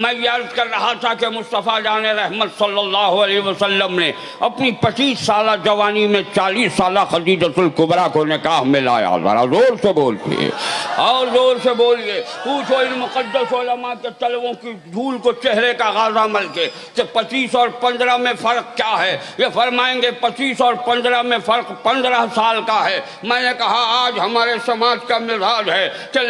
میں یہ عرض کر رہا تھا کہ مصطفیٰ جان رحمت صلی اللہ علیہ وسلم نے اپنی 25 سالہ جوانی میں 40 سالہ خدیجۃ الکبریٰ کو نکاح میں لایا. ذرا زور سے بولئے اور زور سے بولیے. پوچھو ان مقدس علماء کے طلبوں کی دھول کو چہرے کا غازہ مل کے کہ 25 اور 15 میں فرق کیا ہے. یہ فرمائیں گے 25 اور 15 میں فرق 15 سال کا ہے. میں نے کہا آج ہمارے سماج کا مزاج ہے کہ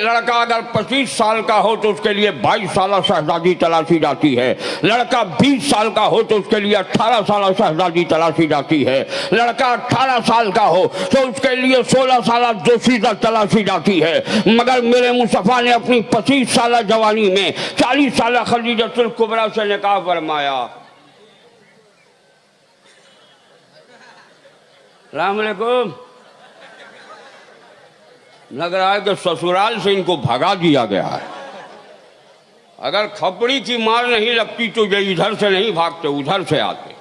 لڑکا اگر 25 سال کا ہو تو اس کے لیے 22 سالہ شہزادی تلاشی جاتی ہے. لڑکا 20 سال کا ہو تو اس کے لیے 18 سالہ شہزادی تلاشی جاتی ہے. لڑکا 18 سال کا ہو تو اس کے لیے 16 سالہ دوشیزہ تلاشی جاتی ہے. مگر میرے مصطفیٰ نے اپنی 25 سالہ جوانی میں 40 سالہ خدیجۃ الکبریٰ سے نکاح فرمایا. السلام علیکم. لگ رہا ہے کہ سسرال سے ان کو بھگا دیا گیا ہے. اگر کھپڑی کی مار نہیں لگتی تو یہ ادھر سے نہیں بھاگتے, ادھر سے آتے.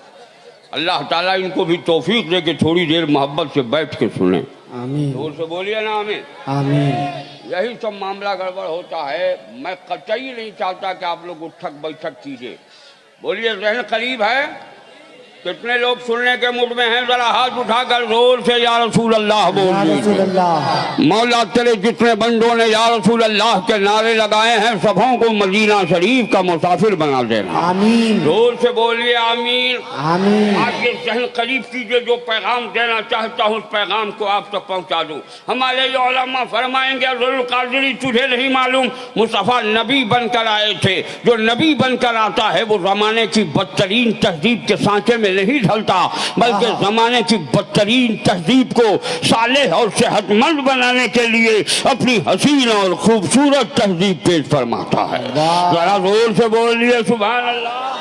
اللہ تعالیٰ ان کو بھی توفیق دے کہ تھوڑی دیر محبت سے بیٹھ کے سنیں. آمین. زور سے بولیے نا آمین. آمین. یہی سب معاملہ گڑبڑ ہوتا ہے. میں قطعی نہیں چاہتا کہ آپ لوگ اٹھک بیٹھک کیجئے. بولیے ذہن قریب ہے. کتنے لوگ سننے کے موڈ میں ہیں؟ ذرا ہاتھ اٹھا کر زور سے یا رسول اللہ بول دیجیے. مولا تیرے جتنے بندوں نے یا رسول اللہ کے نعرے لگائے ہیں سبوں کو مدینہ شریف کا مسافر بنا دینا. آمین. زور سے بولیے آمین. آمین. آج یہ ذہن قریب کیجئے. جو پیغام دینا چاہتا ہوں اس پیغام کو آپ تک پہنچا دوں. ہمارے یہ علماء فرمائیں گے ذوالقادری تجھے نہیں معلوم مصطفیٰ نبی بن کر آئے تھے. جو نبی بن کر آتا ہے وہ زمانے کی بدترین تہذیب کے سانچے میں نہیں ڈھلتا بلکہ زمانے کی بدترین تہذیب کو صالح اور صحت مند بنانے کے لیے اپنی حسین اور خوبصورت تہذیب پیش فرماتا ہے. ذرا زور سے بولیے سبحان اللہ.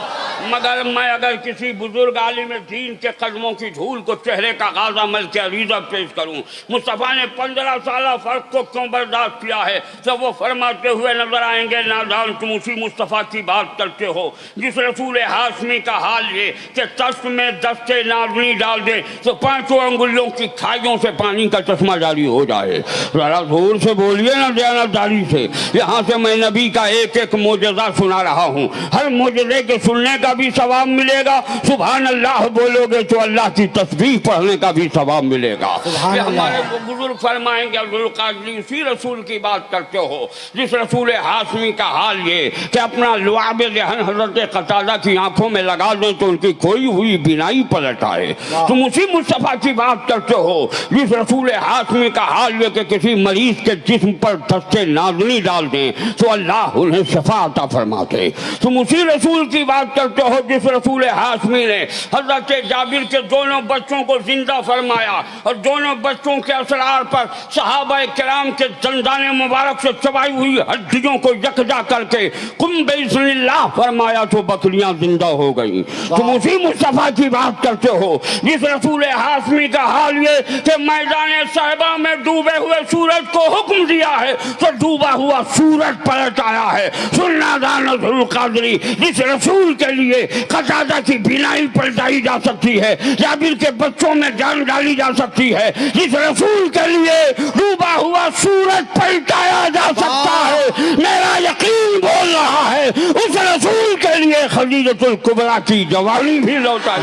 مگر میں اگر کسی بزرگ عالم دین کے قدموں کی دھول کو چہرے کا غازہ مل کے عریضہ پیش کروں. مصطفیٰ نے 15 سالہ فرق کو کیوں برداشت کیا ہے؟ جب وہ فرماتے ہوئے نظر آئیں گے نادان تم اسی مصطفیٰ کی بات کرتے ہو جس رسول ہاشمی کا حال یہ کہ چشم میں دست نازنی ڈال دے تو 5 انگلیوں کی کھائیوں سے پانی کا چشمہ جاری ہو جائے. ذرا زور سے بولیے نا دیانتداری سے. یہاں سے میں نبی کا ایک ایک معجزہ سنا رہا ہوں. ہر معجزے کے سننے کا بھی ثواب ملے گا. سبحان اللہ بولو گے تو اللہ کی تسبیح پڑھنے کا بھی ثواب ملے گا. یہ ہمارے بزرگ فرمائیں گے ذوالقادری اسی رسول کی بات کرتے ہو جس رسول ہاشمی کا حال یہ کہ اپنا لعاب ذہن حضرت قتادہ کی آنکھوں میں لگا دیں تو ان کی کھوئی ہوئی بینائی پلٹ آئے. تم اسی مصطفیٰ کی بات کرتے ہو جس رسول ہاشمی کا حال یہ کہ کسی مریض کے جسم پر دست نازنی ڈال دیں تو اللہ انہیں شفا عطا فرماتے. تم اسی رسول کی بات کرتے ہو جس رسول ہاشمی نے حضرت جابر کے دونوں بچوں کو زندہ فرمایا اور دونوں بچوں کے اسرار پر صحابہ کرام کے دندان مبارک سے چبائی ہوئی ہڈیوں کو یکجا کر کے قم بإذن اللہ فرمایا تو بکریاں زندہ ہو گئیں. تم اسی مصطفیٰ کی بات کرتے ہو جس رسول ہاشمی کا حال یہ کہ میدان صحبہ میں ڈوبے ہوئے سورج کو حکم دیا ہے تو ڈوبا ہوا سورج پلٹ آیا ہے. سننا دانا ذوالقادری جس رسول کے لیے قتادہ کی بینائی پلٹائی جا سکتی ہے, جابر کے بچوں میں جان ڈالی جا سکتی ہے, جس رسول کے لیے ڈوبا ہوا سورج پلٹایا جا سکتا ہے, میرا یقین بول رہا ہے اس رسول کے لیے خدیجۃ الکبریٰ کی جوانی بھی لوٹا.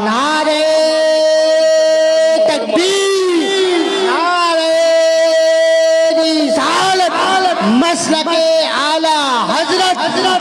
نعرے تکبیر, نعرے رسالت, مسلک اعلی حضرت,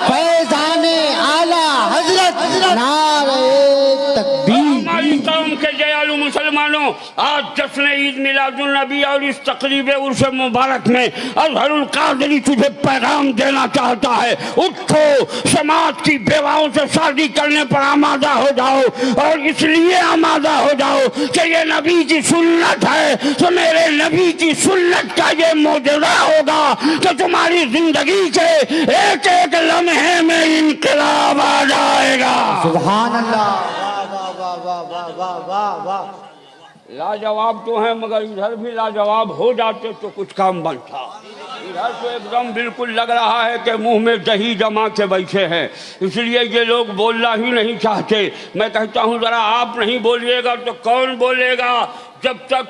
فیضان اعلی حضرت, نعرے تکبیر. ہماری قوم کے جیالو مسلمانوں, آج جشن عید میلاد النبی اور اس تقریب عرس مبارک میں اظہر القادری تجھے پیغام دینا چاہتا ہے. اٹھو, سماج کی بیواؤں سے شادی کرنے پر آمادہ ہو جاؤ اور اس لیے آمادہ ہو جاؤ کہ یہ نبی کی سنت ہے تو میرے نبی کی سنت کا یہ معجزہ ہوگا کہ تمہاری زندگی کے ایک ایک لمحے میں انقلاب آ جائے گا. سبحان اللہ. لاجواب تو ہیں مگر ادھر بھی لاجواب ہو جاتے تو کچھ کام بنتا. ادھر تو ایک دم بالکل لگ رہا ہے کہ منہ میں دہی جما کے بیٹھے ہیں, اس لیے یہ لوگ بولنا ہی نہیں چاہتے. میں کہتا ہوں ذرا آپ نہیں بولیے گا تو کون بولے گا؟ جب تک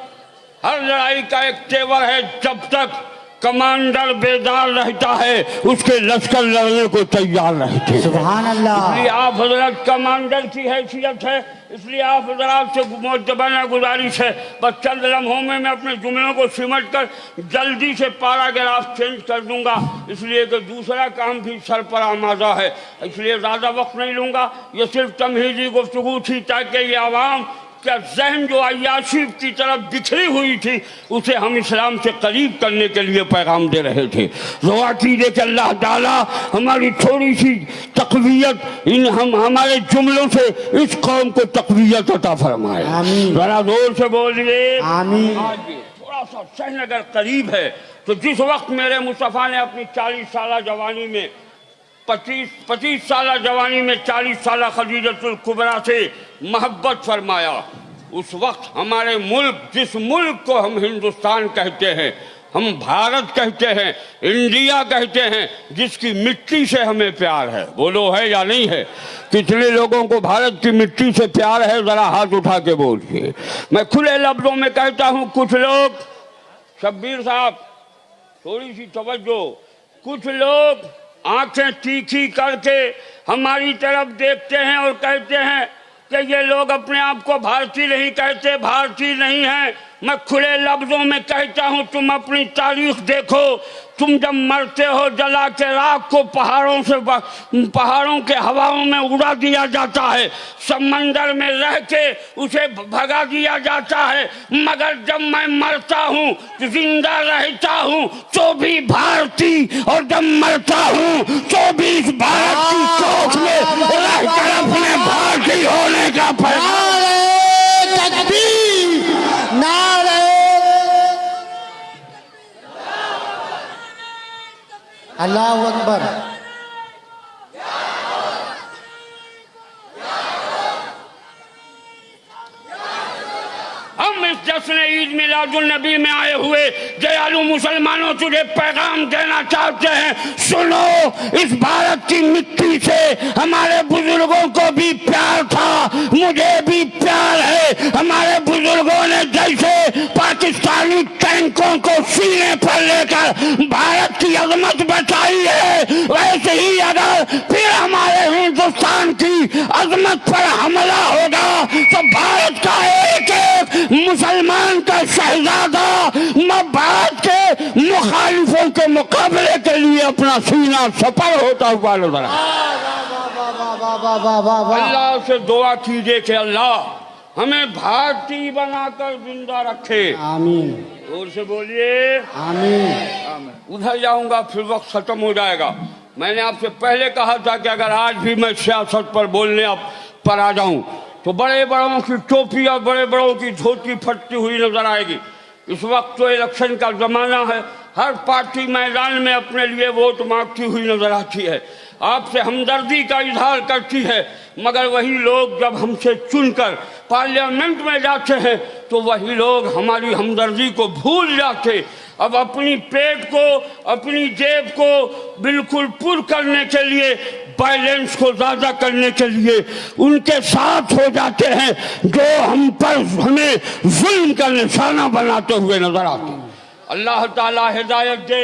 ہر لڑائی کا ایک تیور ہے, جب تک کمانڈر بیدار رہتا ہے اس کے لشکر لڑنے کو تیار رہتے ہیں۔ سبحان اللہ۔ اس لیے آپ حضرت کمانڈر کی حیثیت ہے، اس لیے آپ حضرات سے معتبرانہ گزارش ہے، بس چند لمحوں میں اپنے جملوں کو سمٹ کر جلدی سے پیراگراف چینج کر دوں گا، اس لیے کہ دوسرا کام بھی سر پر آمادہ ہے، اس لیے زیادہ وقت نہیں لوں گا۔ یہ صرف تمہیدی گفتگو تھی تاکہ یہ عوام کا ذہن جو عیاشی کی طرف بکھری ہوئی تھی اسے ہم اسلام سے قریب کرنے کے لیے پیغام دے رہے تھے۔ دعا کیجیے کہ اللہ تعالیٰ ہماری تھوڑی سی تقویت ہمارے جملوں سے اس قوم کو تقویت عطا فرمائے۔ آمین۔ ذرا زور سے بولیے آمین۔ آج تھوڑا سا سہن اگر قریب ہے تو جس وقت میرے مصطفیٰ نے اپنی 40 سالہ جوانی میں 25 سالہ جوانی میں 40 سالہ خدیجۃ الکبریٰ سے محبت فرمایا، اس وقت ہمارے ملک، جس ملک کو ہم ہندوستان کہتے ہیں، ہم بھارت کہتے ہیں، انڈیا کہتے ہیں، جس کی مٹی سے ہمیں پیار ہے، بولو ہے یا نہیں ہے؟ کتنے لوگوں کو بھارت کی مٹی سے پیار ہے؟ ذرا ہاتھ اٹھا کے بولیے۔ میں کھلے لفظوں میں کہتا ہوں، کچھ لوگ، شبیر صاحب تھوڑی سی توجہ، کچھ لوگ آنکھیں تیکھی کر کے ہماری طرف دیکھتے ہیں اور کہتے ہیں کہ یہ لوگ اپنے آپ کو بھارتی نہیں کہتے، بھارتی نہیں ہیں۔ میں کھلے لفظوں میں کہتا ہوں، تم اپنی تاریخ دیکھو، تم جب مرتے ہو جلا کے راکھ کو پہاڑوں کے ہواؤں میں اڑا دیا جاتا ہے، سمندر میں رہ کے اسے بھگا دیا جاتا ہے، مگر جب میں مرتا ہوں زندہ رہتا ہوں تو بھی بھارتی، اور جب مرتا ہوں تو بھی اس بھارت کی کوکھ میں رہ کر اپنے بھارتی ہونے کا پیغام۔ نعرہ تکبیر، نعرہ اللہ اکبر۔ ہم اس جشن عید میلاد النبی میں آئے ہوئے دیالو مسلمانوں تجھے پیغام دینا چاہتے ہیں، سنو، اس بھارت کی مٹی سے ہمارے بزرگوں کو بھی پیار تھا، مجھے بھی پیار ہے۔ ہمارے بزرگوں نے جیسے پاکستانی ٹینکوں کو سینے پر لے کر بھارت کی عظمت بچائی ہے، ویسے ہی اگر پھر ہمارے ہندوستان کی عظمت پر حملہ ہوگا تو بھارت کا ایک ایک مسلمان کا شہزادہ بھارت کے مخالفوں کے مقابلے کے لیے اپنا سینہ سپر ہوتا ہوا نظر اللہ سے دعا کیجئے کہ اللہ ہمیں بھارتی بنا کر زندہ رکھے۔ آمین، زور سے بولیے آمین۔ ادھر جاؤں گا پھر وقت ختم ہو جائے گا۔ میں نے آپ سے پہلے کہا تھا کہ اگر آج بھی میں سیاست پر بولنے پر آ جاؤں تو بڑے بڑوں کی ٹوپی اور بڑے بڑوں کی دھوتی پھٹتی ہوئی نظر آئے گی۔ اس وقت تو الیکشن کا زمانہ ہے، ہر پارٹی میدان میں اپنے لیے ووٹ مانگتی ہوئی نظر آتی ہے، آپ سے ہمدردی کا اظہار کرتی ہے، مگر وہی لوگ جب ہم سے چن کر پارلیمنٹ میں جاتے ہیں تو وہی لوگ ہماری ہمدردی کو بھول جاتے۔ اب اپنی پیٹ کو، اپنی جیب کو بالکل پر کرنے کے لیے، بیلنس کو زیادہ کرنے کے لیے ان کے ساتھ ہو جاتے ہیں جو ہم پر ہمیں ظلم کا نشانہ بناتے ہوئے نظر آتے ہیں۔ اللہ تعالیٰ ہدایت دے،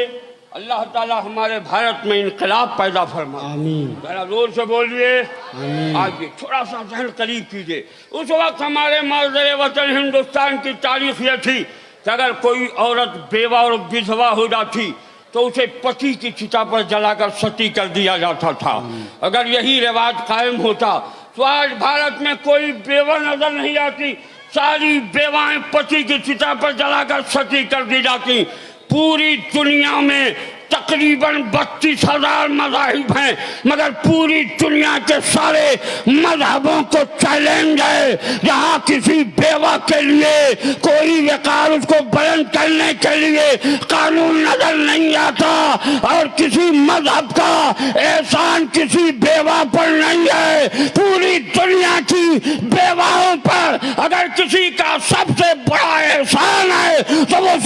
اللہ تعالیٰ ہمارے بھارت میں انقلاب پیدا فرمائے۔ آمین، ذرا زور سے بولیے، آمین۔ آگے تھوڑا سا ذہن قریب کیجئے۔ اس وقت ہمارے معزز وطن ہندوستان کی تاریخ یہ تھی کہ اگر کوئی عورت بیوہ اور بیدھوا ہو جاتی تو اسے پتی کی چتا پر جلا کر ستی کر دیا جاتا تھا۔ اگر یہی رواج قائم ہوتا تو آج بھارت میں کوئی بیوہ نظر نہیں آتی، ساری بیوائیں پتی کی چتا پر جلا کر ستی کر دی جاتی۔ پوری دنیا میں تقریباً 32,000 مذاہب ہیں، مگر پوری دنیا کے سارے مذہبوں کو چیلنج ہے، جہاں کسی بیوہ کے لیے کوئی وقار اس کو بلند کرنے کے لیے قانون نظر نہیں آتا، اور کسی مذہب کا احسان کسی بیوہ پر نہیں ہے۔ پوری دنیا کی بیواؤں پر اگر کسی کا سب سے بڑا احسان ہے تو وہ